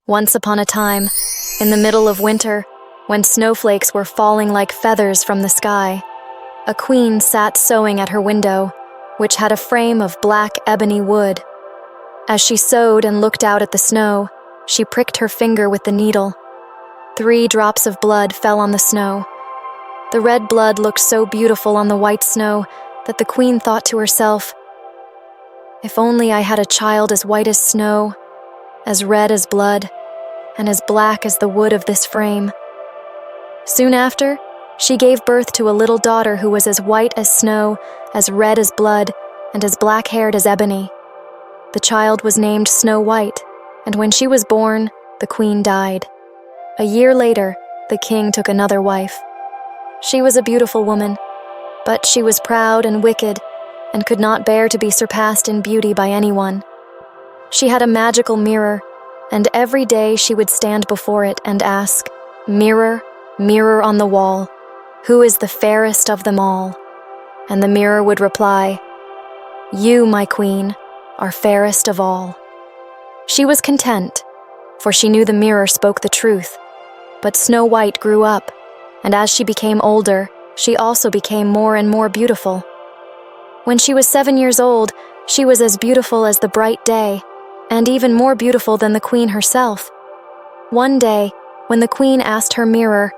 Once upon a time, in the middle of winter, when snowflakes were falling like feathers from the sky, a queen sat sewing at her window, which had a frame of black ebony wood. As she sewed and looked out at the snow, she pricked her finger with the needle. 3 drops of blood fell on the snow. The red blood looked so beautiful on the white snow that the queen thought to herself, "If only I had a child as white as snow, as red as blood, and as black as the wood of this frame." Soon after, she gave birth to a little daughter who was as white as snow, as red as blood, and as black-haired as ebony. The child was named Snow White, and when she was born, the queen died. A year later, the king took another wife. She was a beautiful woman, but she was proud and wicked, and could not bear to be surpassed in beauty by anyone. She had a magical mirror, and every day she would stand before it and ask, "Mirror, mirror on the wall, who is the fairest of them all?" And the mirror would reply, "You, my queen, are fairest of all." She was content, for she knew the mirror spoke the truth. But Snow White grew up, and as she became older, she also became more and more beautiful. When she was 7 years old, she was as beautiful as the bright day, and even more beautiful than the queen herself. One day, when the queen asked her mirror,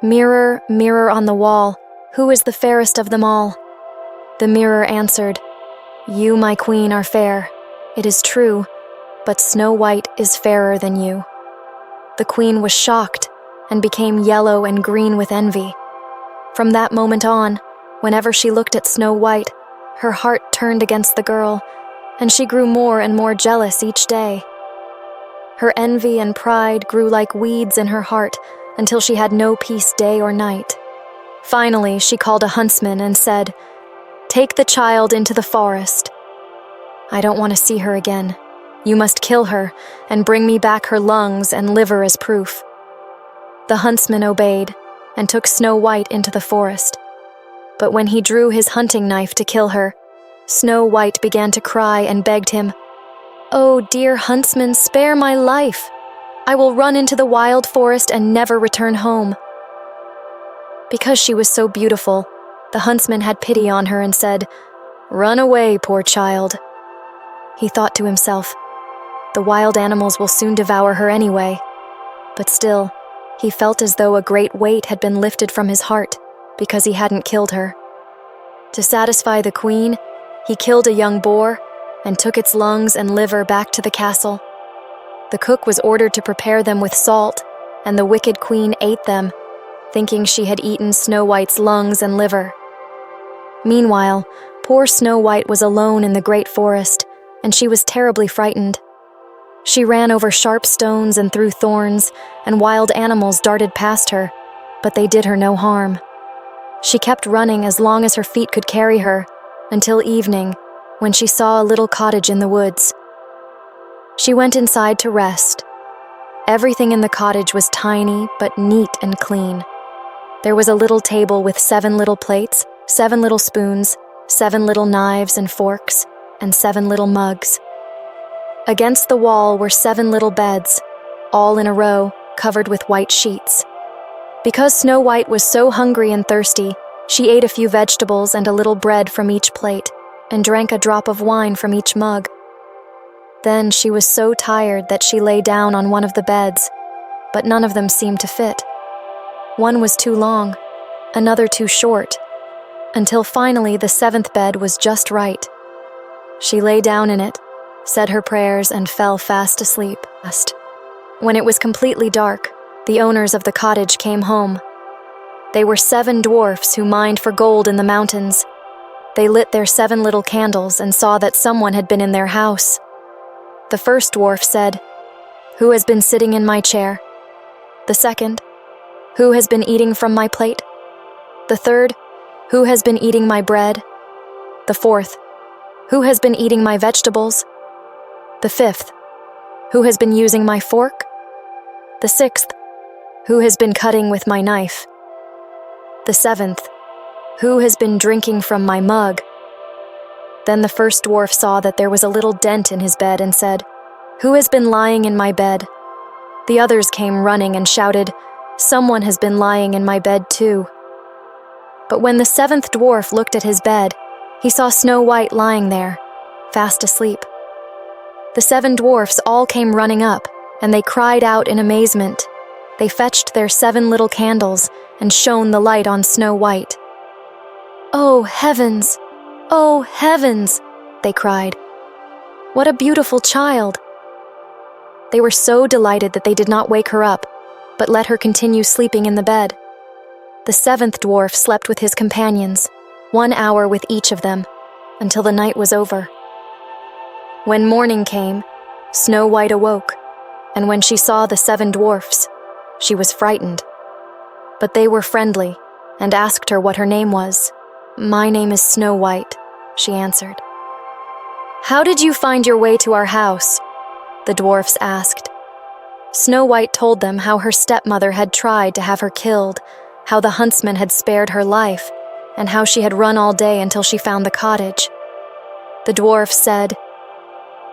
"Mirror, mirror on the wall, who is the fairest of them all?" the mirror answered, "You, my queen, are fair. It is true, but Snow White is fairer than you." The queen was shocked and became yellow and green with envy. From that moment on, whenever she looked at Snow White, her heart turned against the girl, and she grew more and more jealous each day. Her envy and pride grew like weeds in her heart until she had no peace day or night. Finally, she called a huntsman and said, "Take the child into the forest. I don't want to see her again. You must kill her and bring me back her lungs and liver as proof." The huntsman obeyed and took Snow White into the forest. But when he drew his hunting knife to kill her, Snow White began to cry and begged him, "Oh, dear huntsman, spare my life. I will run into the wild forest and never return home." Because she was so beautiful, the huntsman had pity on her and said, "Run away, poor child." He thought to himself, "The wild animals will soon devour her anyway." But still, he felt as though a great weight had been lifted from his heart because he hadn't killed her. To satisfy the queen, he killed a young boar and took its lungs and liver back to the castle. The cook was ordered to prepare them with salt, and the wicked queen ate them, thinking she had eaten Snow White's lungs and liver. Meanwhile, poor Snow White was alone in the great forest, and she was terribly frightened. She ran over sharp stones and through thorns, and wild animals darted past her, but they did her no harm. She kept running as long as her feet could carry her, until evening, when she saw a little cottage in the woods. She went inside to rest. Everything in the cottage was tiny but neat and clean. There was a little table with 7 little plates, 7 little spoons, 7 little knives and forks, and 7 little mugs. Against the wall were 7 little beds, all in a row, covered with white sheets. Because Snow White was so hungry and thirsty, she ate a few vegetables and a little bread from each plate, and drank a drop of wine from each mug. Then she was so tired that she lay down on one of the beds, but none of them seemed to fit. One was too long, another too short, until finally the 7th bed was just right. She lay down in it, said her prayers, and fell fast asleep. When it was completely dark, the owners of the cottage came home. They were 7 dwarfs who mined for gold in the mountains. They lit their 7 little candles and saw that someone had been in their house. The first dwarf said, "Who has been sitting in my chair?" The second, "Who has been eating from my plate?" The third, "Who has been eating my bread?" The fourth, "Who has been eating my vegetables?" The fifth, "Who has been using my fork?" The sixth, "Who has been cutting with my knife?" The seventh, "Who has been drinking from my mug?" Then the first dwarf saw that there was a little dent in his bed and said, "Who has been lying in my bed?" The others came running and shouted, "Someone has been lying in my bed too." But when the seventh dwarf looked at his bed, he saw Snow White lying there, fast asleep. The seven dwarfs all came running up, and they cried out in amazement. They fetched their 7 little candles and shone the light on Snow White. "Oh, heavens! Oh, heavens!" they cried. "What a beautiful child!" They were so delighted that they did not wake her up, but let her continue sleeping in the bed. The 7th dwarf slept with his companions, 1 hour with each of them, until the night was over. When morning came, Snow White awoke, and when she saw the 7 dwarfs, she was frightened. But they were friendly, and asked her what her name was. "My name is Snow White," she answered. "How did you find your way to our house?" the dwarfs asked. Snow White told them how her stepmother had tried to have her killed, how the huntsman had spared her life, and how she had run all day until she found the cottage. The dwarfs said,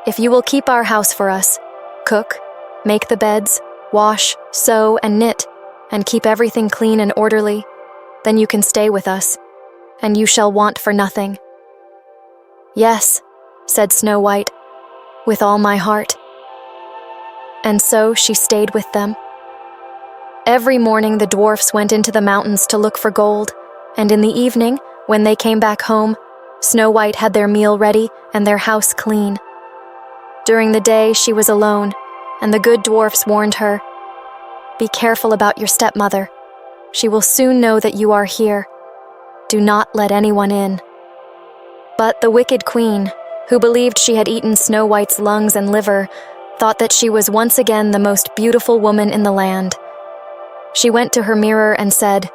"If you will keep our house for us, cook, make the beds, wash, sew, and knit, and keep everything clean and orderly, then you can stay with us, and you shall want for nothing." "Yes," said Snow White, "with all my heart." And so she stayed with them. Every morning the dwarfs went into the mountains to look for gold, and in the evening, when they came back home, Snow White had their meal ready and their house clean. During the day she was alone, and the good dwarfs warned her, "Be careful about your stepmother. She will soon know that you are here. Do not let anyone in." But the wicked queen, who believed she had eaten Snow White's lungs and liver, thought that she was once again the most beautiful woman in the land. She went to her mirror and said,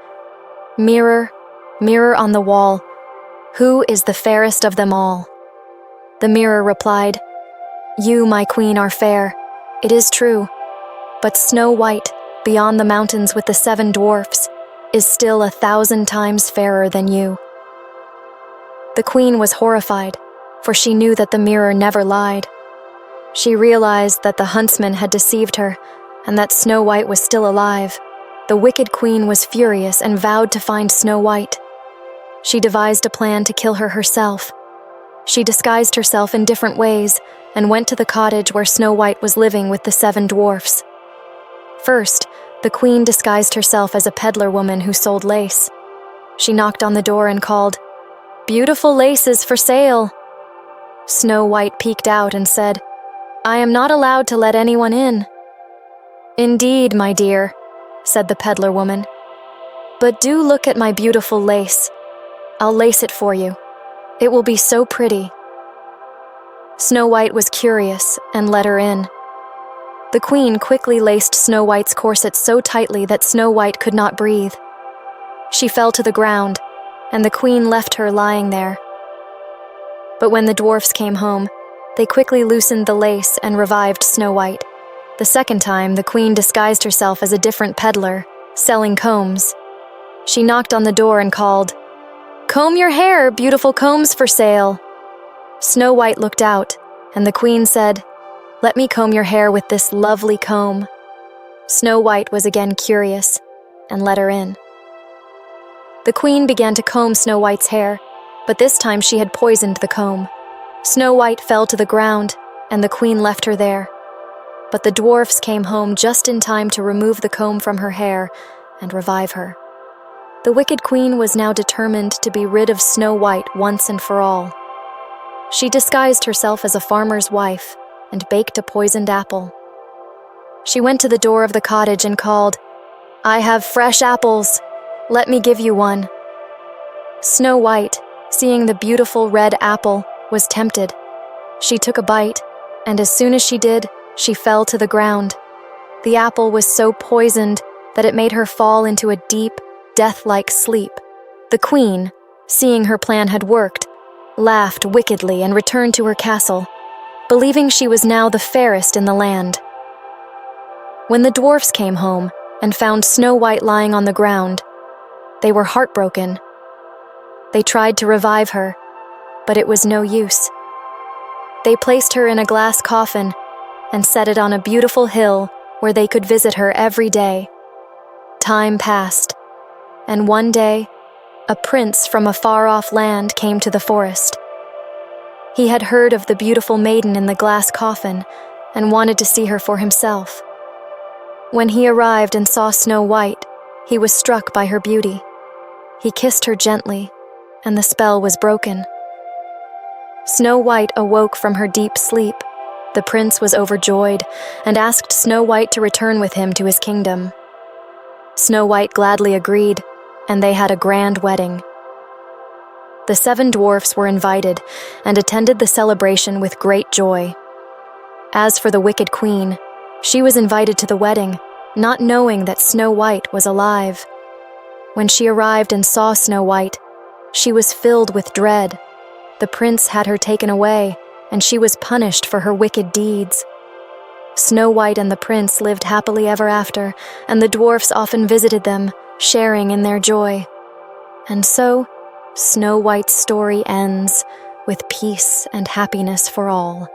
"Mirror, mirror on the wall, who is the fairest of them all?" The mirror replied, "You, my queen, are fair. It is true. But Snow White, beyond the mountains with the 7 dwarfs, is still 1,000 times fairer than you." The queen was horrified, for she knew that the mirror never lied. She realized that the huntsman had deceived her, and that Snow White was still alive. The wicked queen was furious and vowed to find Snow White. She devised a plan to kill her herself. She disguised herself in different ways and went to the cottage where Snow White was living with the 7 dwarfs. First, the queen disguised herself as a peddler woman who sold lace. She knocked on the door and called, "Beautiful laces for sale." Snow White peeked out and said, "I am not allowed to let anyone in." "Indeed, my dear," said the peddler woman. "But do look at my beautiful lace. I'll lace it for you. It will be so pretty." Snow White was curious and let her in. The queen quickly laced Snow White's corset so tightly that Snow White could not breathe. She fell to the ground, and the queen left her lying there. But when the dwarfs came home, they quickly loosened the lace and revived Snow White. The second time, the queen disguised herself as a different peddler, selling combs. She knocked on the door and called, "Comb your hair, beautiful combs for sale." Snow White looked out, and the queen said, "Let me comb your hair with this lovely comb." Snow White was again curious, and let her in. The queen began to comb Snow White's hair, but this time she had poisoned the comb. Snow White fell to the ground, and the queen left her there. But the dwarfs came home just in time to remove the comb from her hair and revive her. The wicked queen was now determined to be rid of Snow White once and for all. She disguised herself as a farmer's wife and baked a poisoned apple. She went to the door of the cottage and called, "I have fresh apples. Let me give you one." Snow White, seeing the beautiful red apple, was tempted. She took a bite, and as soon as she did, she fell to the ground. The apple was so poisoned that it made her fall into a deep, death-like sleep. The queen, seeing her plan had worked, laughed wickedly and returned to her castle, believing she was now the fairest in the land. When the dwarfs came home and found Snow White lying on the ground, they were heartbroken. They tried to revive her, but it was no use. They placed her in a glass coffin and set it on a beautiful hill where they could visit her every day. Time passed, and one day, a prince from a far-off land came to the forest. He had heard of the beautiful maiden in the glass coffin and wanted to see her for himself. When he arrived and saw Snow White, he was struck by her beauty. He kissed her gently, and the spell was broken. Snow White awoke from her deep sleep. The prince was overjoyed and asked Snow White to return with him to his kingdom. Snow White gladly agreed, and they had a grand wedding. The 7 dwarfs were invited and attended the celebration with great joy. As for the wicked queen, she was invited to the wedding, not knowing that Snow White was alive. When she arrived and saw Snow White, she was filled with dread. The prince had her taken away, and she was punished for her wicked deeds. Snow White and the prince lived happily ever after, and the dwarfs often visited them, sharing in their joy. And so, Snow White's story ends with peace and happiness for all.